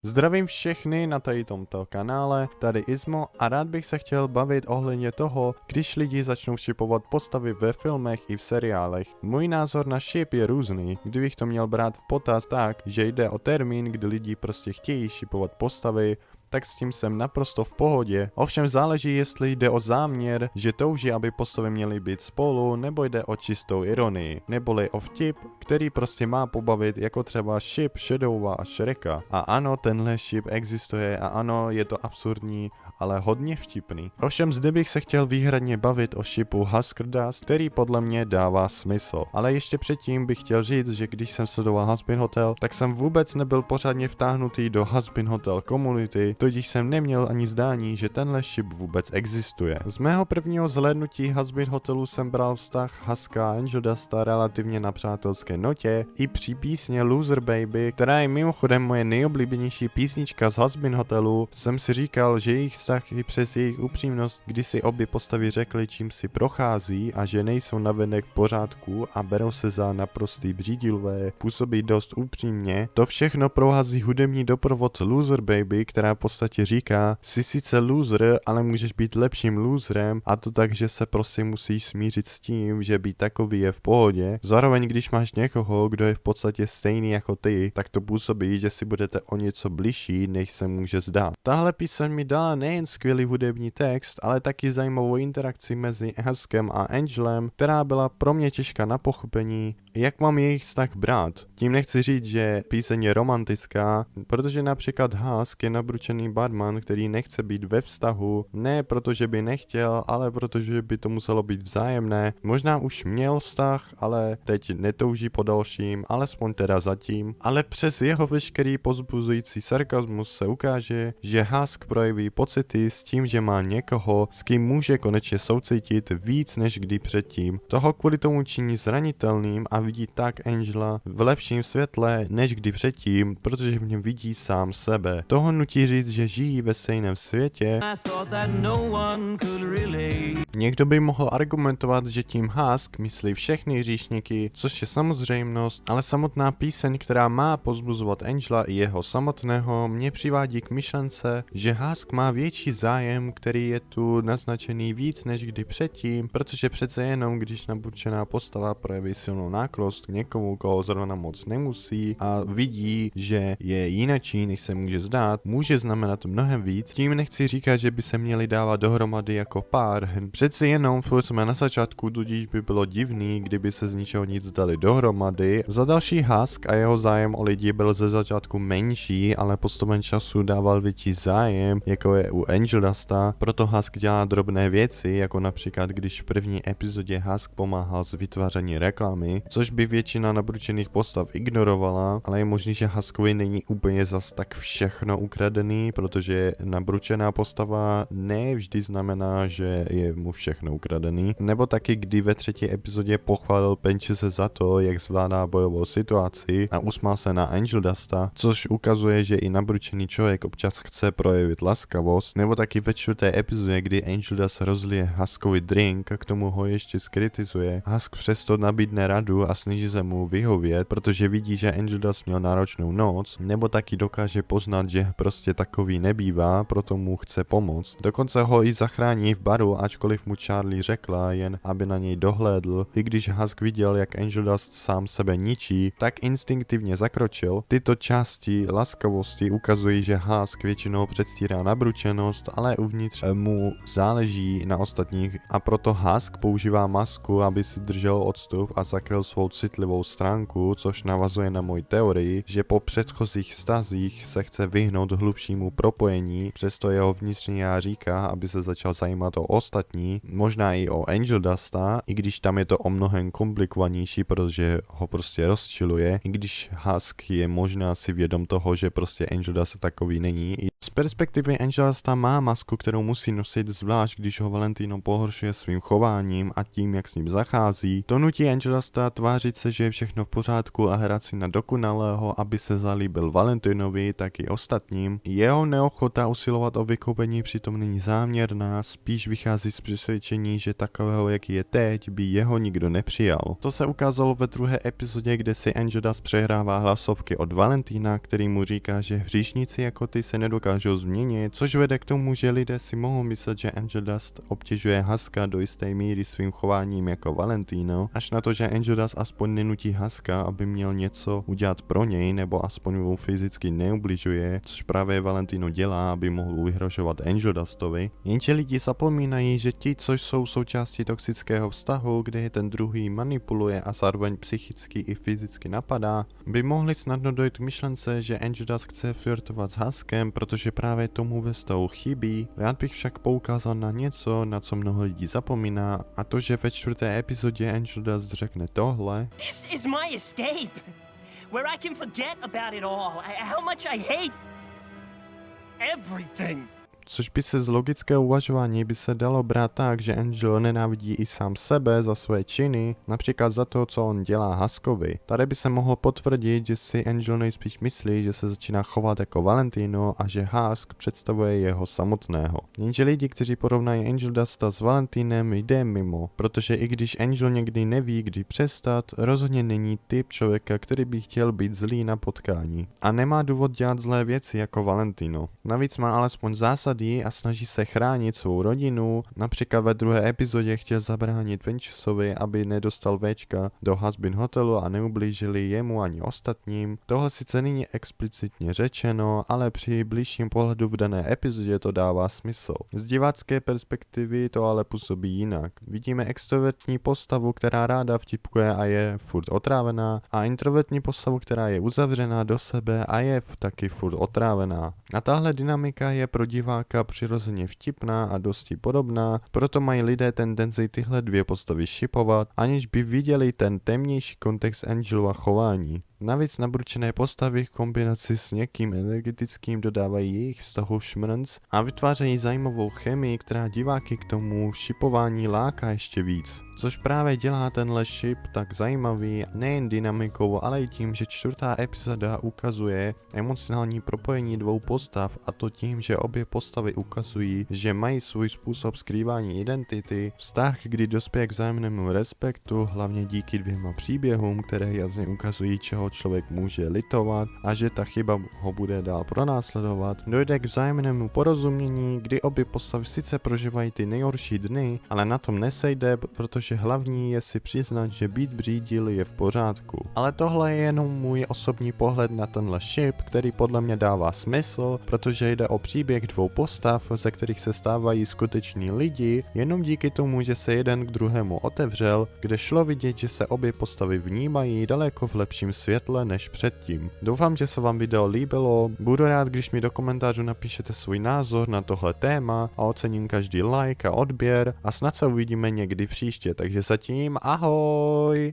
Zdravím všechny na tady tomto kanále, tady Izmo a rád bych se chtěl bavit ohledně toho, když lidi začnou shipovat postavy ve filmech i v seriálech. Můj názor na ship je různý, kdybych to měl brát v potaz tak, že jde o termín, kdy lidi prostě chtějí shipovat postavy, tak s tím jsem naprosto v pohodě. Ovšem záleží, jestli jde o záměr, že touží, aby postavy měly být spolu, nebo jde o čistou ironii, neboli o vtip, který prostě má pobavit, jako třeba ship Shadowva a Shreka. A ano, tenhle ship existuje a ano, je to absurdní, ale hodně vtipný. Ovšem zde bych se chtěl výhradně bavit o shipu Huskerdust, který podle mě dává smysl. Ale ještě předtím bych chtěl říct, že když jsem sledoval Hazbin Hotel, tak jsem vůbec nebyl pořádně vtáhnutý do Hazbin Hotel komunity, tudíž jsem neměl ani zdání, že tenhle ship vůbec existuje. Z mého prvního zhlédnutí Hazbin Hotelu jsem bral vztah Huska a Angel Dusta relativně na přátelské notě, i při písně Loser Baby, která je mimochodem moje nejoblíbenější písnička z Hazbin Hotelu, jsem si říkal, že jejich vztah i přes jejich upřímnost, kdy si obě postavy řekly, čím si prochází a že nejsou navenek v pořádku a berou se za naprostý břídilové, působí dost upřímně, to všechno prohází hudební doprovod Loser Baby, která v podstatě říká, jsi sice loser, ale můžeš být lepším loserem, a to tak, že se prostě musíš smířit s tím, že být takový je v pohodě. Zároveň když máš někoho, kdo je v podstatě stejný jako ty, tak to působí, že si budete o něco bližší, než se může zdát. Tahle píseň mi dala nejen skvělý hudební text, ale taky zajímavou interakci mezi Huskem a Angelem, která byla pro mě těžká na pochopení, jak mám jejich vztah brát. Tím nechci říct, že píseň je romantická, protože například Husk je nabručený barman, který nechce být ve vztahu, ne protože by nechtěl, ale protože by to muselo být vzájemné. Možná už měl vztah, ale teď netouží po dalším, alespoň teda zatím. Ale přes jeho veškerý povzbuzující sarkazmus se ukáže, že Husk projeví pocity s tím, že má někoho, s kým může konečně soucítit víc než kdy předtím. Toho kvůli tomu činí zranitelným a vidí tak Angela v lepším světle než kdy předtím, protože v něm vidí sám sebe. Toho nutí říct, že žijí ve stejném světě. Někdo by mohl argumentovat, že tím Husk myslí všechny hříšníky, což je samozřejmost, ale samotná píseň, která má pozbuzovat Angela i jeho samotného, mě přivádí k myšlence, že Husk má větší zájem, který je tu naznačený víc než kdy předtím, protože přece jenom když naburčená postava projeví silnou náklost k někomu, koho zrovna moc nemusí a vidí, že je jinačí, než se může zdát, může znamenat mnohem víc. Tím nechci říkat, že by se měli dávat dohromady jako pár. Přeci jenom furt jsme na začátku, tudíž by bylo divný, kdyby se z ničeho nic dali dohromady. Za další Husk a jeho zájem o lidi byl ze začátku menší, ale postupem času dával větší zájem, jako je u Angel Dusta, proto Husk dělá drobné věci, jako například když v první epizodě Husk pomáhal s vytváření reklamy, což by většina nabručených postav ignorovala, ale je možný, že Huskovi není úplně zas tak všechno ukradený, protože nabručená postava ne vždy znamená, že je mu všechno ukradený. Nebo taky, kdy ve třetí epizodě pochválil Penchese za to, jak zvládá bojovou situaci a usmál se na Angel Dusta, což ukazuje, že i nabručený člověk občas chce projevit laskavost. Nebo taky ve čtvrté epizodě, kdy Angel Dust rozlije Huskovi drink a k tomu ho ještě skritizuje. Husk přesto nabídne radu a snaží se mu vyhovět, protože vidí, že Angel Dust měl náročnou noc, nebo taky dokáže poznat, že prostě takový nebývá, proto mu chce pomoct. Dokonce ho i zachrání v baru, ačkoliv mu Charlie řekla, jen aby na něj dohlédl. I když Husk viděl, jak Angel Dust sám sebe ničí, tak instinktivně zakročil. Tyto části laskavosti ukazují, že Husk většinou předstírá nabručenost, ale uvnitř mu záleží na ostatních a proto Husk používá masku, aby si držel odstup a zakryl svou citlivou stránku, což navazuje na moji teorii, že po předchozích vztazích se chce vyhnout hlubšímu propojení, přesto jeho vnitřní já říká, aby se začal zajímat o ostatní, možná i o Angel Dusta, i když tam je to o mnohem komplikovanější, protože ho prostě rozčiluje, i když Husk je možná si vědom toho, že prostě Angel Dust takový není, Z perspektivy Angelasta má masku, kterou musí nosit zvlášť, když ho Valentino pohoršuje svým chováním a tím, jak s ním zachází. To nutí Angelasta tvářit se, že je všechno v pořádku a hrát si na dokonalého, aby se zalíbil Valentinovi, tak i ostatním. Jeho neochota usilovat o vykoupení přitom není záměrná, spíš vychází z přesvědčení, že takového, jaký je teď, by jeho nikdo nepřijal. To se ukázalo ve druhé epizodě, kde si Angelas přehrává hlasovky od Valentina, který mu říká, že hříšníci jako ty se nedokážou změnit, což vede k tomu, že lidé si mohou myslet, že Angelast obtěžuje Huska do jisté míry svým chováním jako Valentino, až na to, že Angelas aspoň nenutí Huska, aby měl něco udělat pro něj, nebo aspoň mu fyzicky neubližuje, což právě Valentino dělá, aby mohl vyhrožovat Angelastovi. Jenže lidi zapomínají, že ti, co jsou součástí toxického vztahu, kde je ten druhý manipuluje a zároveň psychicky i fyzicky napadá, by mohli snadno dojít k myšlence, že Angelas chce flirtovat s Huskem, protože právě tomu ve vztahu chybí. Rád bych však poukázal na něco, na co mnoho lidí zapomíná, a to, že ve čtvrté epizodě Angelas řekne tohle. This is my escape, where I can forget about it all, how much I hate everything. Což by se z logického uvažování by se dalo brát tak, že Angel nenávidí i sám sebe za své činy, například za to, co on dělá Huskovi. Tady by se mohlo potvrdit, že si Angel nejspíš myslí, že se začíná chovat jako Valentino a že Husk představuje jeho samotného. Jenže lidi, kteří porovnají Angelasta s Valentinem, jde mimo, protože i když Angel někdy neví, kdy přestat, rozhodně není typ člověka, který by chtěl být zlý na potkání. A nemá důvod dělat zlé věci jako Valentino. Navíc má alespoň zásady a snaží se chránit svou rodinu. Například ve druhé epizodě chtěl zabránit Vincenzovi, aby nedostal Včka do Hazbin hotelu a neublížili jemu ani ostatním. Tohle sice není explicitně řečeno, ale při blížším pohledu v dané epizodě to dává smysl. Z divácké perspektivy to ale působí jinak. Vidíme extrovertní postavu, která ráda vtipkuje a je furt otrávená, a introvertní postavu, která je uzavřená do sebe a je taky furt otrávená. A tahle dynamika je pro diváka přirozeně vtipná a dosti podobná, proto mají lidé tendenci tyhle dvě postavy šipovat, aniž by viděli ten temnější kontext Angelova chování. Navíc nabručené postavy v kombinaci s někým energetickým dodávají jejich vztahu šmrnc a vytvářejí zajímavou chemii, která diváky k tomu šipování láká ještě víc. Což právě dělá tenhle šip tak zajímavý nejen dynamikou, ale i tím, že čtvrtá epizoda ukazuje emocionální propojení dvou postav, a to tím, že obě postavy ukazují, že mají svůj způsob skrývání identity, vztah, kdy dospěje k vzájemnému respektu, hlavně díky dvěma příběhům, které jasně ukazují, čeho člověk může litovat a že ta chyba ho bude dál pronásledovat. Dojde k vzájemnému porozumění, kdy obě postavy sice prožívají ty nejhorší dny, ale na tom nesejde, protože hlavní je si přiznat, že být břídil je v pořádku. Ale tohle je jenom můj osobní pohled na tenhle šip, který podle mě dává smysl, protože jde o příběh dvou postav, ze kterých se stávají skuteční lidi, jenom díky tomu, že se jeden k druhému otevřel, kde šlo vidět, že se obě postavy vnímají daleko v lepším světle než předtím. Doufám, že se vám video líbilo, budu rád, když mi do komentářů napíšete svůj názor na tohle téma a ocením každý like a odběr a snad se uvidíme někdy příště, takže zatím ahoj!